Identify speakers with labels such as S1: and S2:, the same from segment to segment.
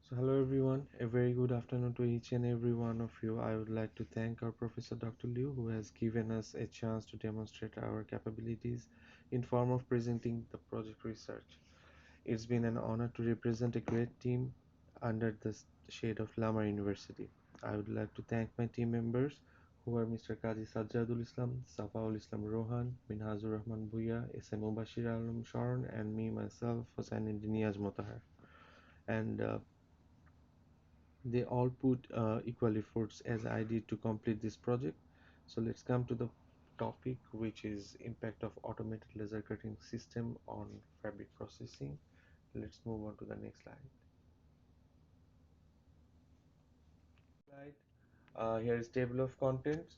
S1: So, hello everyone, a very good afternoon to each and every one of you. I would like to thank our Professor Dr. Liu who has given us a chance to demonstrate our capabilities in form of presenting the project research. It's been an honor to represent a great team under the shade of Lamar University. I would like to thank my team members who are Mr. Kazi Sazzadul Islam, Safaul Islam Rohan, Minhazur Rahman Bhuiyan, SM Mobasshir Sharan, and me myself, Hossain in Niaze Motaher. And they all put equal efforts as I did to complete this project. So let's come to the topic, which is impact of automated laser cutting system on fabric processing. Let's move on to the next slide. Slide. Here is table of contents.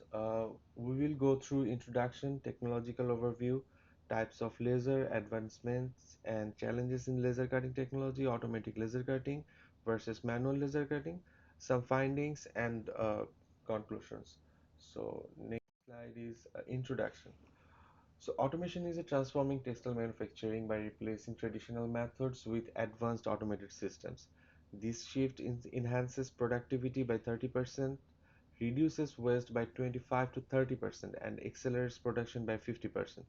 S1: We will go through introduction, technological overview, types of laser, advancements and challenges in laser cutting technology, automatic laser cutting versus manual laser cutting, some findings and conclusions. So next slide is introduction. So automation is a transforming textile manufacturing by replacing traditional methods with advanced automated systems. This shift enhances productivity by 30%, reduces waste by 25 to 30%, and accelerates production by 50%.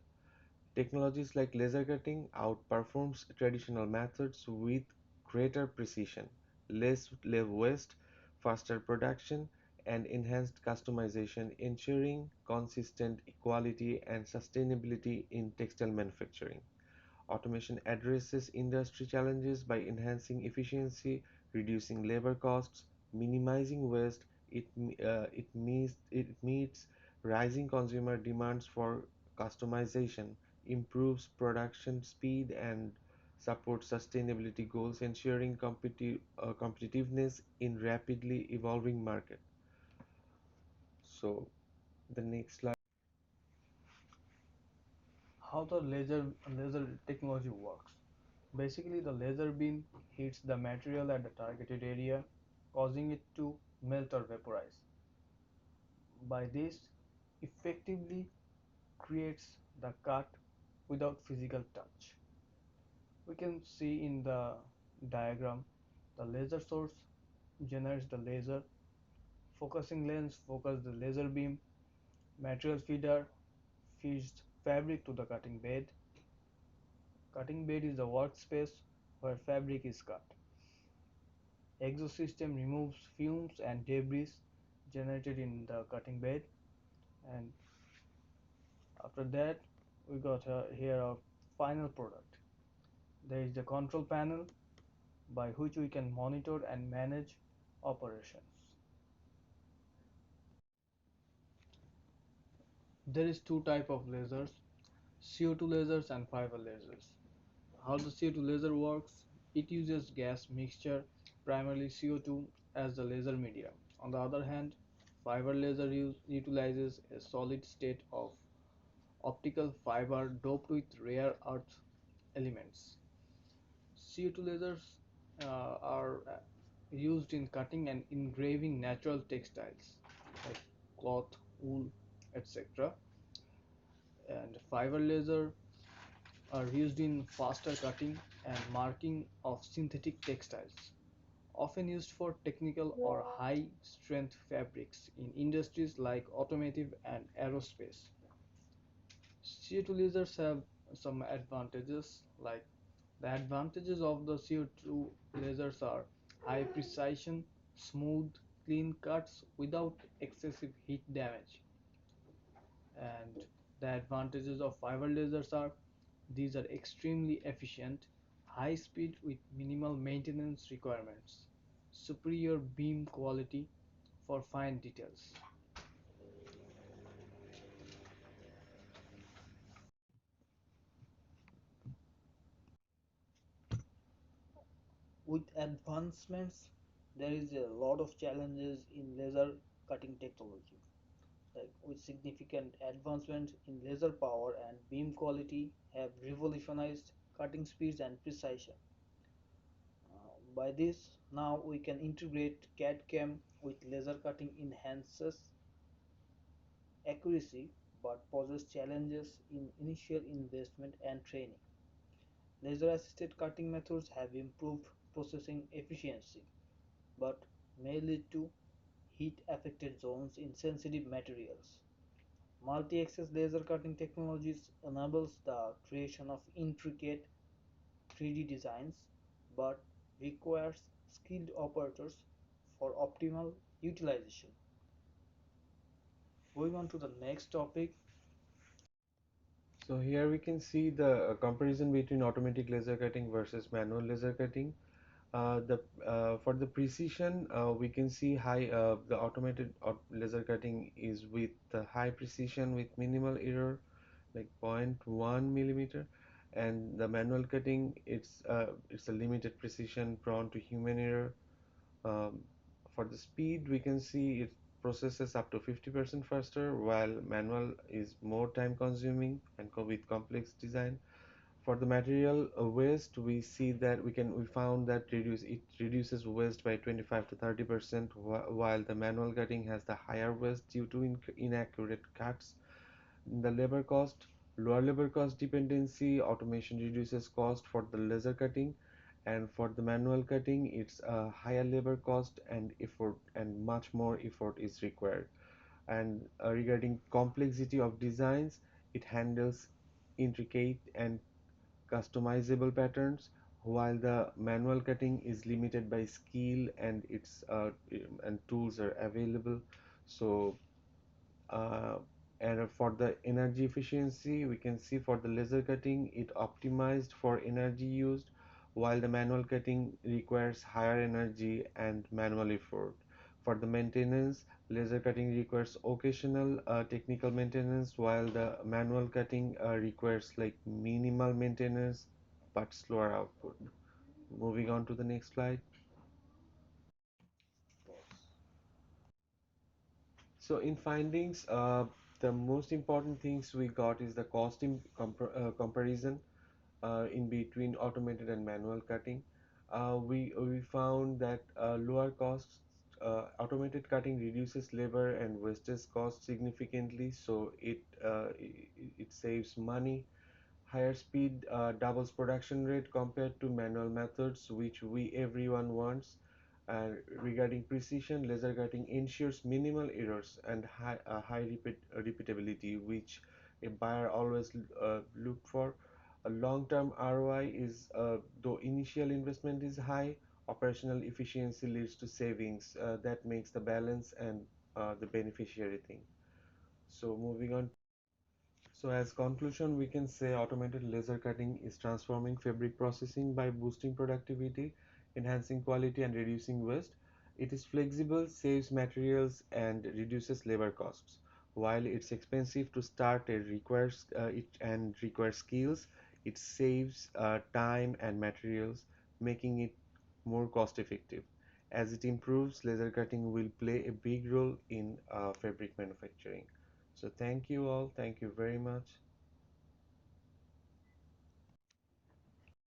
S1: Technologies like laser cutting outperforms traditional methods with greater precision, less waste, faster production, and enhanced customization, ensuring consistent quality and sustainability in textile manufacturing. Automation addresses industry challenges by enhancing efficiency, reducing labor costs, minimizing waste. It meets rising consumer demands for customization, improves production speed, and supports sustainability goals, ensuring competitiveness in rapidly evolving market. So the next slide.
S2: How the laser technology works. Basically, the laser beam hits the material at the targeted area, causing it to melt or vaporize. By this, effectively creates the cut without physical touch. We can see in the diagram the laser source generates the laser, focusing lens focus the laser beam, material feeder feeds fabric to the cutting bed. Cutting bed is the workspace where fabric is cut. Exhaust system removes fumes and debris generated in the cutting bed, and after that we got here our final product. There is the control panel by which we can monitor and manage operations. There is two type of lasers, CO2 lasers and fiber lasers. How the CO2 laser works? It uses gas mixture, primarily CO2, as the laser medium. On the other hand, fiber laser utilizes a solid state of optical fiber doped with rare earth elements. CO2 lasers are used in cutting and engraving natural textiles like cloth, wool, etc. And fiber laser are used in faster cutting and marking of synthetic textiles, often used for technical or high strength fabrics in industries like automotive and aerospace. CO2 lasers have some advantages, like the advantages of the CO2 lasers are high precision, smooth, clean cuts without excessive heat damage. And the advantages of fiber lasers are these are extremely efficient, high speed with minimal maintenance requirements, superior beam quality for fine details.
S3: With advancements, there is a lot of challenges in laser cutting technology. Like with significant advancements in laser power and beam quality have revolutionized cutting speeds and precision. By this, now we can integrate CAD/CAM with laser cutting enhances accuracy but poses challenges in initial investment and training. Laser assisted cutting methods have improved processing efficiency, but may lead to heat affected zones in sensitive materials. Multi-axis laser cutting technologies enables the creation of intricate 3D designs but requires skilled operators for optimal utilization. Moving on to the next topic.
S1: So here we can see the comparison between automatic laser cutting versus manual laser cutting. The For the precision, we can see the automated laser cutting is with the high precision with minimal error, like 0.1 millimeter, and the manual cutting it's a limited precision prone to human error. Um, for the speed, we can see it processes up to 50% faster, while manual is more time consuming and with complex design. For the material waste, we see that we found that it reduces waste by 25 to 30%, while the manual cutting has the higher waste due to inaccurate cuts. The labor cost, lower labor cost dependency, automation reduces cost for the laser cutting, and for the manual cutting, it's a higher labor cost and effort, and much more effort is required. And regarding complexity of designs, it handles intricate and customizable patterns, while the manual cutting is limited by skill and and tools are available. So uh, and for the energy efficiency, we can see for the laser cutting, it optimized for energy used, while the manual cutting requires higher energy and manual effort. For the maintenance, laser cutting requires occasional technical maintenance, while the manual cutting requires like minimal maintenance but slower output. Moving on to the next slide. So in findings, the most important things we got is the comparison in between automated and manual cutting. We found that lower costs, automated cutting reduces labor and wastage costs significantly, so it saves money. Higher speed doubles production rate compared to manual methods, which we everyone wants. Regarding precision, laser cutting ensures minimal errors and high repeatability, which a buyer always look for. A long-term ROI is, though initial investment is high, operational efficiency leads to savings. That makes the balance and the beneficiary thing. So moving on. So as conclusion, we can say automated laser cutting is transforming fabric processing by boosting productivity, enhancing quality and reducing waste. It is flexible, saves materials and reduces labor costs. While it's expensive to start, it requires skills. It saves time and materials, making it more cost effective. As it improves, laser cutting will play a big role in fabric manufacturing. So thank you all. Thank you very much.